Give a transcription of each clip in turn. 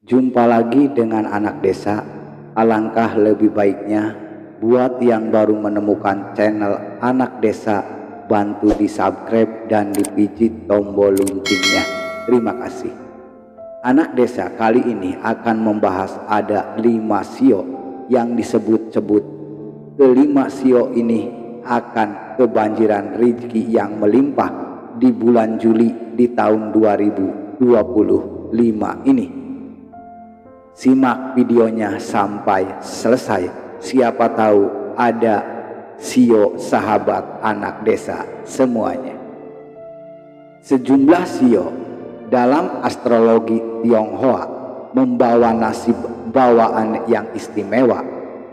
Jumpa lagi dengan anak desa. Alangkah lebih baiknya buat yang baru menemukan channel anak desa, bantu di subscribe dan dipijit tombol loncengnya. Terima kasih. Anak desa kali ini akan membahas ada 5 sio yang disebut-sebut. Kelima sio ini akan kebanjiran rezeki yang melimpah di bulan Juli di tahun 2025 ini. Simak videonya sampai selesai. Siapa tahu ada sio sahabat anak desa semuanya. Sejumlah sio dalam astrologi Tionghoa membawa nasib bawaan yang istimewa.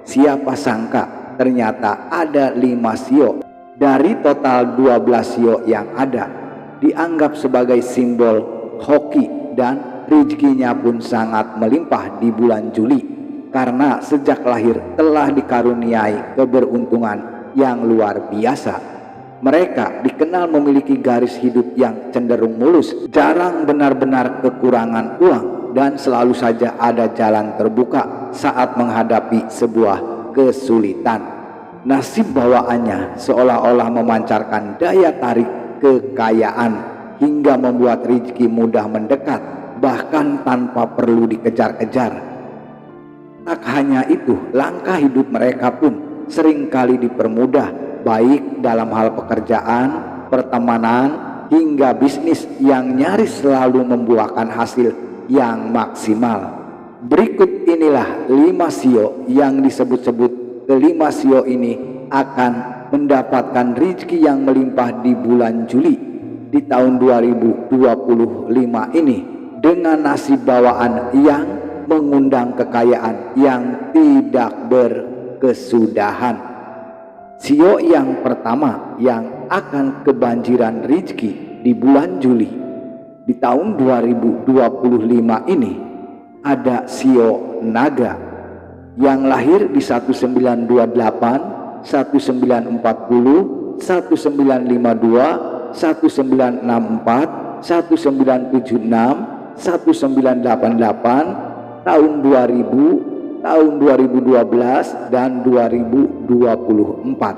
Siapa sangka ternyata ada 5 sio dari total 12 sio yang ada, dianggap sebagai simbol hoki dan rezekinya pun sangat melimpah di bulan Juli karena sejak lahir telah dikaruniai keberuntungan yang luar biasa. Mereka dikenal memiliki garis hidup yang cenderung mulus, jarang benar-benar kekurangan uang, dan selalu saja ada jalan terbuka saat menghadapi sebuah kesulitan. Nasib bawaannya seolah-olah memancarkan daya tarik kekayaan hingga membuat rezeki mudah mendekat, bahkan tanpa perlu dikejar-kejar. Tak hanya itu, langkah hidup mereka pun seringkali dipermudah, baik dalam hal pekerjaan, pertemanan, hingga bisnis yang nyaris selalu membuahkan hasil yang maksimal. Berikut inilah 5 sio yang disebut-sebut. Kelima sio ini akan mendapatkan rezeki yang melimpah di bulan Juli di tahun 2025 ini, dengan nasib bawaan yang mengundang kekayaan yang tidak berkesudahan. Sio yang pertama yang akan kebanjiran rezeki di bulan Juli di tahun 2025 ini ada sio naga yang lahir di 1928, 1940, 1952, 1964, 1976, 1988, tahun 2000, tahun 2012, dan 2024.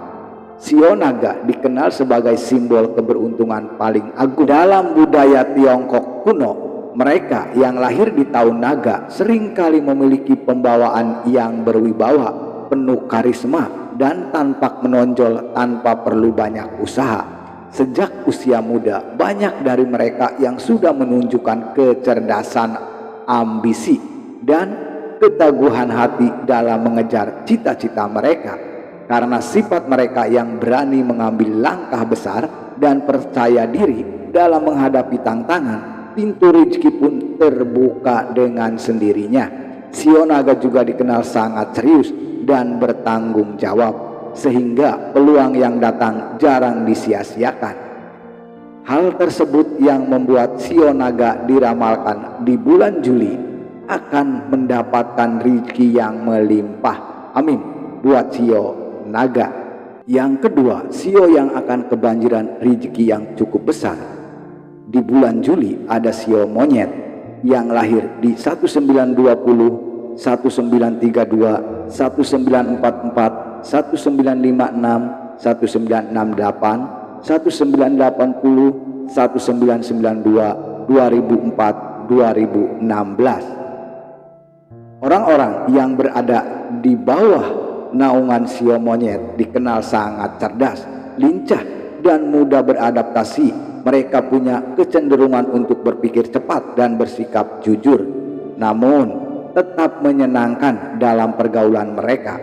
Sio naga dikenal sebagai simbol keberuntungan paling agung. Dalam budaya Tiongkok kuno, mereka yang lahir di tahun naga seringkali memiliki pembawaan yang berwibawa, penuh karisma, dan tampak menonjol tanpa perlu banyak usaha. Sejak usia muda, banyak dari mereka yang sudah menunjukkan kecerdasan, ambisi, dan keteguhan hati dalam mengejar cita-cita mereka. Karena sifat mereka yang berani mengambil langkah besar dan percaya diri dalam menghadapi tantangan, pintu rezeki pun terbuka dengan sendirinya. Sio naga juga dikenal sangat serius dan bertanggung jawab, sehingga peluang yang datang jarang disia-siakan. Hal tersebut yang membuat sio naga diramalkan di bulan Juli akan mendapatkan rezeki yang melimpah. Amin buat sio naga. Yang kedua, sio yang akan kebanjiran rezeki yang cukup besar di bulan Juli ada sio monyet yang lahir di 1920, 1932, 1944, 1956, 1968, 1980, 1992, 2004, 2016. Orang-orang yang berada di bawah naungan sio monyet dikenal sangat cerdas, lincah, dan mudah beradaptasi. Mereka punya kecenderungan untuk berpikir cepat dan bersikap jujur, namun tetap menyenangkan dalam pergaulan mereka.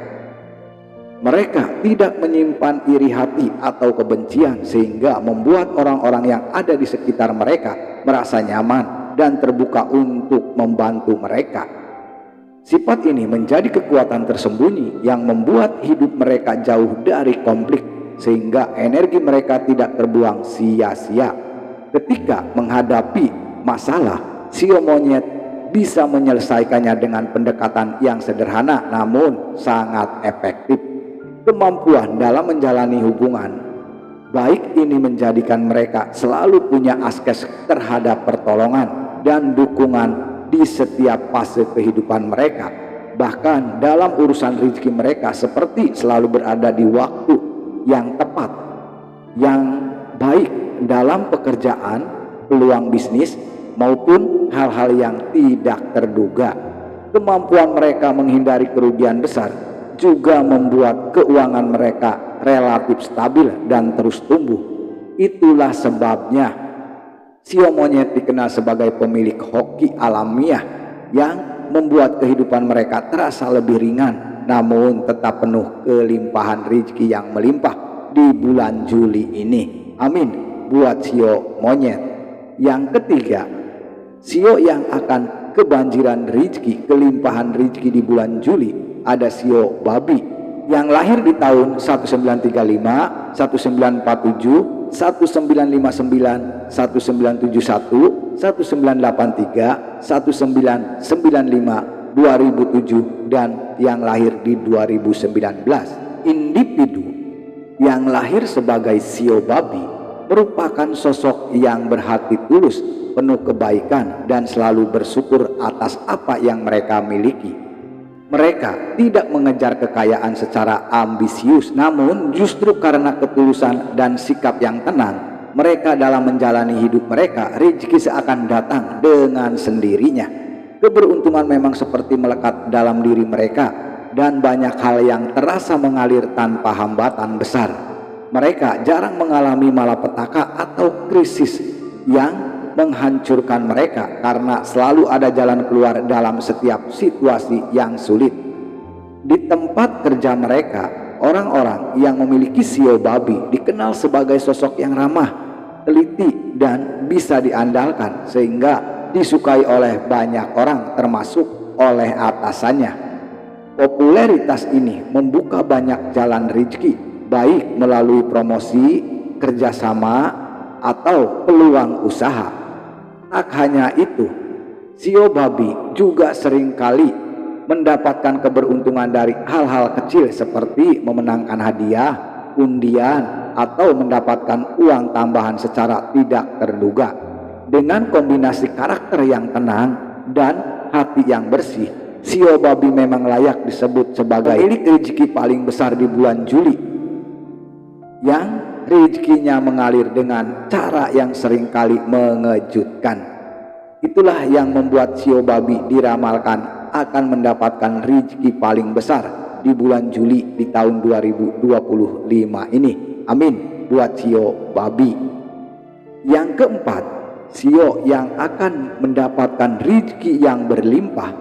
Mereka tidak menyimpan iri hati atau kebencian, sehingga membuat orang-orang yang ada di sekitar mereka merasa nyaman dan terbuka untuk membantu mereka. Sifat ini menjadi kekuatan tersembunyi yang membuat hidup mereka jauh dari konflik, sehingga energi mereka tidak terbuang sia-sia. Ketika menghadapi masalah, sio monyet bisa menyelesaikannya dengan pendekatan yang sederhana namun sangat efektif. Kemampuan dalam menjalani hubungan baik ini menjadikan mereka selalu punya akses terhadap pertolongan dan dukungan di setiap fase kehidupan mereka. Bahkan dalam urusan rezeki mereka seperti selalu berada di waktu yang tepat, yang baik dalam pekerjaan, peluang bisnis, maupun hal-hal yang tidak terduga. Kemampuan mereka menghindari kerugian besar juga membuat keuangan mereka relatif stabil dan terus tumbuh. Itulah sebabnya sio monyet dikenal sebagai pemilik hoki alamiah yang membuat kehidupan mereka terasa lebih ringan, namun tetap penuh kelimpahan rezeki yang melimpah di bulan Juli ini. Amin buat sio monyet. Yang ketiga, sio yang akan kebanjiran rezeki, kelimpahan rezeki di bulan Juli, ada sio babi yang lahir di tahun 1935, 1947, 1959, 1971, 1983, 1995, 2007, dan yang lahir di 2019. Individu yang lahir sebagai sio babi merupakan sosok yang berhati tulus, penuh kebaikan, dan selalu bersyukur atas apa yang mereka miliki. Mereka tidak mengejar kekayaan secara ambisius, namun justru karena ketulusan dan sikap yang tenang mereka dalam menjalani hidup mereka, rezeki seakan datang dengan sendirinya. Keberuntungan memang seperti melekat dalam diri mereka, dan banyak hal yang terasa mengalir tanpa hambatan besar. Mereka jarang mengalami malapetaka atau krisis yang menghancurkan mereka, karena selalu ada jalan keluar dalam setiap situasi yang sulit. Di tempat kerja mereka, orang-orang yang memiliki sio babi dikenal sebagai sosok yang ramah, teliti, dan bisa diandalkan, sehingga disukai oleh banyak orang termasuk oleh atasannya. Popularitas ini membuka banyak jalan rezeki, baik melalui promosi, kerjasama, atau peluang usaha. Tak hanya itu, sio babi juga seringkali mendapatkan keberuntungan dari hal-hal kecil seperti memenangkan hadiah, undian, atau mendapatkan uang tambahan secara tidak terduga. Dengan kombinasi karakter yang tenang dan hati yang bersih, sio babi memang layak disebut sebagai pemilik rezeki paling besar di bulan Juli, yang rezekinya mengalir dengan cara yang seringkali mengejutkan. Itulah yang membuat sio babi diramalkan akan mendapatkan rezeki paling besar di bulan Juli di tahun 2025 ini. Amin buat sio babi. Yang keempat, sio yang akan mendapatkan rezeki yang berlimpah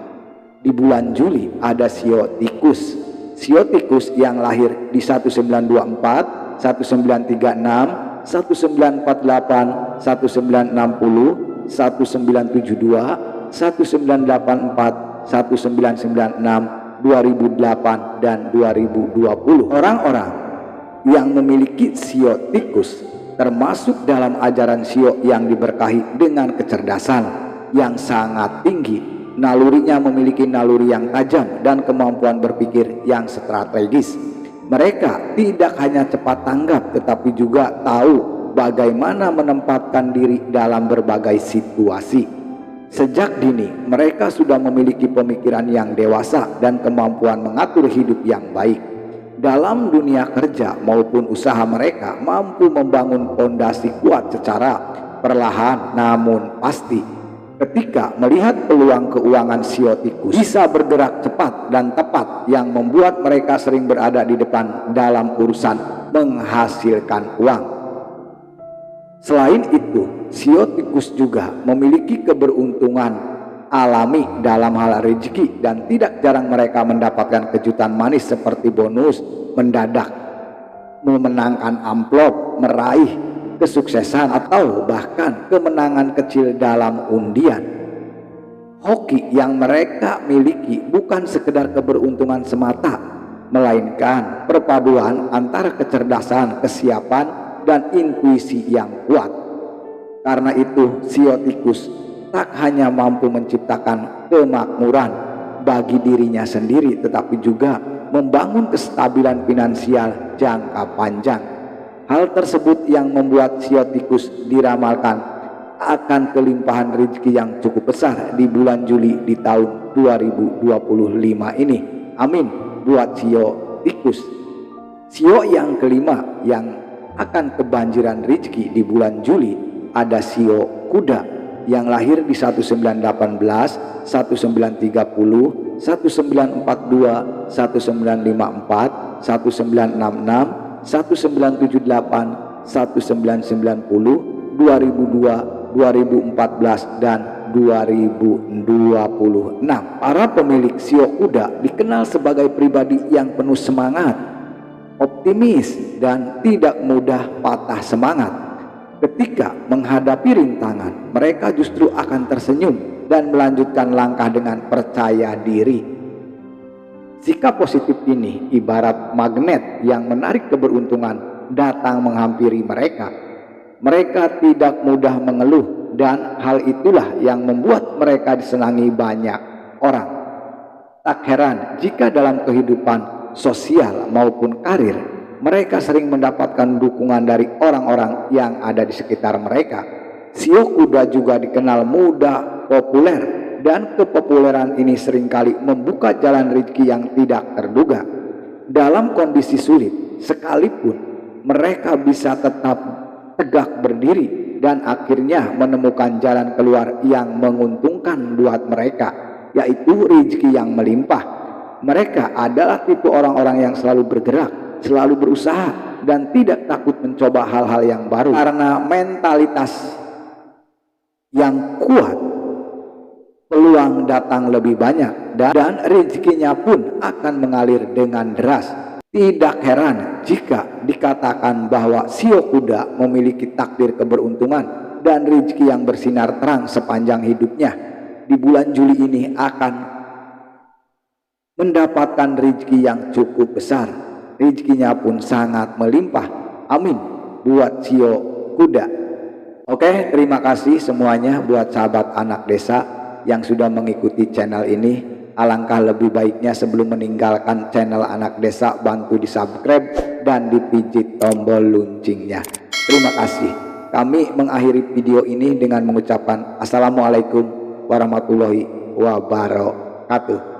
di bulan Juli ada sio tikus. Sio tikus yang lahir di 1924, 1936, 1948, 1960, 1972, 1984, 1996, 2008, dan 2020. Orang-orang yang memiliki sio tikus termasuk dalam ajaran sio yang diberkahi dengan kecerdasan yang sangat tinggi. Nalurinya memiliki naluri yang tajam dan kemampuan berpikir yang strategis. Mereka tidak hanya cepat tanggap, tetapi juga tahu bagaimana menempatkan diri dalam berbagai situasi. Sejak dini mereka sudah memiliki pemikiran yang dewasa dan kemampuan mengatur hidup yang baik. Dalam dunia kerja maupun usaha mereka mampu membangun fondasi kuat secara perlahan namun pasti. Ketika melihat peluang keuangan sio tikus bisa bergerak cepat dan tepat, yang membuat mereka sering berada di depan dalam urusan menghasilkan uang. Selain itu, sio tikus juga memiliki keberuntungan alami dalam hal rezeki, dan tidak jarang mereka mendapatkan kejutan manis seperti bonus mendadak, memenangkan amplop, meraih kesuksesan, atau bahkan kemenangan kecil dalam undian. Hoki yang mereka miliki bukan sekedar keberuntungan semata, melainkan perpaduan antara kecerdasan, kesiapan, dan intuisi yang kuat. Karena itu, sio tikus tak hanya mampu menciptakan kemakmuran bagi dirinya sendiri, tetapi juga membangun kestabilan finansial jangka panjang. Hal tersebut yang membuat sio tikus diramalkan akan kelimpahan rezeki yang cukup besar di bulan Juli di tahun 2025 ini. Amin. Buat sio tikus. Sio yang kelima yang akan kebanjiran rezeki di bulan Juli ada sio kuda yang lahir di 1918, 1930, 1942, 1954, 1966, 1978, 1990, 2002, 2014 dan 2026. Para pemilik sio kuda dikenal sebagai pribadi yang penuh semangat, optimis dan tidak mudah patah semangat. Ketika menghadapi rintangan, mereka justru akan tersenyum dan melanjutkan langkah dengan percaya diri. Sikap positif ini ibarat magnet yang menarik keberuntungan datang menghampiri mereka. Mereka tidak mudah mengeluh dan hal itulah yang membuat mereka disenangi banyak orang. Tak heran jika dalam kehidupan sosial maupun karir mereka sering mendapatkan dukungan dari orang-orang yang ada di sekitar mereka. Sio kuda juga dikenal mudah populer dan kepopuleran ini seringkali membuka jalan rezeki yang tidak terduga. Dalam kondisi sulit sekalipun mereka bisa tetap tegak berdiri dan akhirnya menemukan jalan keluar yang menguntungkan buat mereka, yaitu rezeki yang melimpah. Mereka adalah tipe orang-orang yang selalu bergerak, selalu berusaha dan tidak takut mencoba hal-hal yang baru. Karena mentalitas yang kuat, peluang datang lebih banyak dan rezekinya pun akan mengalir dengan deras. Tidak heran jika dikatakan bahwa sio kuda memiliki takdir keberuntungan dan rezeki yang bersinar terang sepanjang hidupnya. Di bulan Juli ini akan mendapatkan rezeki yang cukup besar. Rezekinya pun sangat melimpah. Amin buat sio kuda. Oke, terima kasih semuanya buat sahabat anak desa yang sudah mengikuti channel ini. Alangkah lebih baiknya sebelum meninggalkan channel anak desa, bantu di subscribe dan dipijit tombol loncengnya. Terima kasih. Kami mengakhiri video ini dengan mengucapkan Assalamualaikum warahmatullahi wabarakatuh.